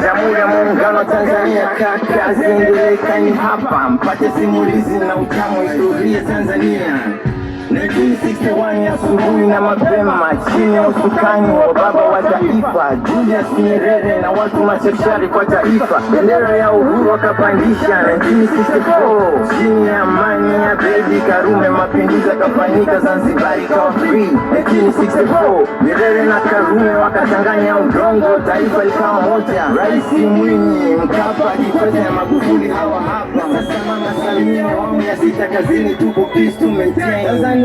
Jamhuri ya Muungano wa Tanzania, kazi endelee kani hapa, mpate simulizi na utamu historia Tanzania. 1961 asubuhi na mapema, chini ya usukani wa baba wa taifa Julius Nyerere na watu machachari kwa taifa, bendera ya uhuru wakapandisha. 1964 chini ya amani ya Abeid Karume, mapinduzi yakafanyika, Zanzibar ikawa free. 1964 Nyerere na Karume wakachanganya udongo, taifa likawa moja. Rais Mwinyi, Mkapa, Kikwete na Magufuli hawa hapa. Sasa Mama Samia awamu ya 6 kazini, tuko peace to maintain. Tanzania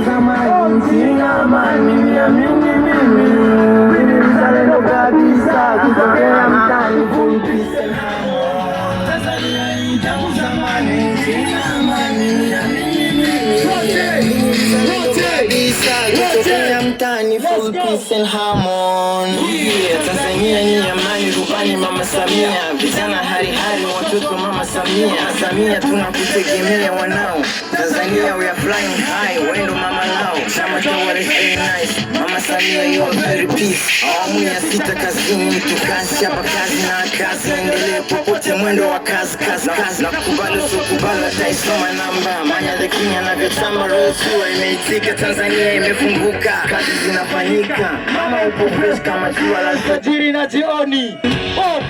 zamani sina amani, niamini mimi mzalendo kabisa, kutokea mtaani full peace and harmony. Tanzania tangu zamani sina amani, niamini mimi mzalendo kabisa, kutokea mtaani full peace and harmony. Tanzania ni amani, rubani Mama Samia, vijana hari hari, watoto Mama Samia. Samia tunakutegemea wanao, Tanzania we are flying high, wendo mama lao, chama tawala very nice. Mama Samia you are very peace. Awamu ya 6 kazini, tukazi hapa, kazi na kazi endelee popote, mwendo wa kazi na kubali usukubali, taisoma namba Manya the King anavyotamba, ruhusiwa imeitika, Tanzania imefunguka, kazi zinafanyika, mama upo fresh kama jua la alfajiri na jioni.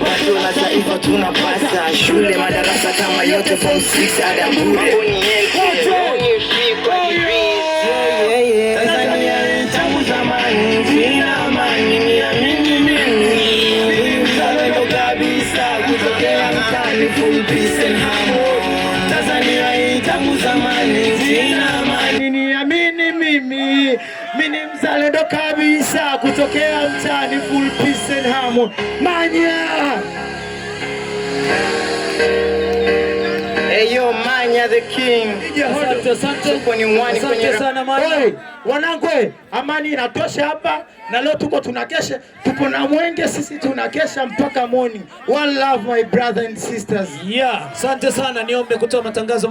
Pato la taifa tunapasa, shule madarasa kama yote form 6 ada bure. Tanzania tangu zamani sina amani, niamini mimi mzalendo kabisa, kutokea mtaani full peace and harmony. Tanzania tangu zamani sina amani, niamini mimi mzalendo kabisa, kutokea mtaani full peace and harmony. Manya Eyo Manya the King. Asante sana Manya. Wanangu, amani inatosha hapa, na leo tuko tunakesha, tuko na mwenge, sisi tunakesha mpaka morning. One love my brother and sisters. Yeah, asante sana, niombe kutoa matangazo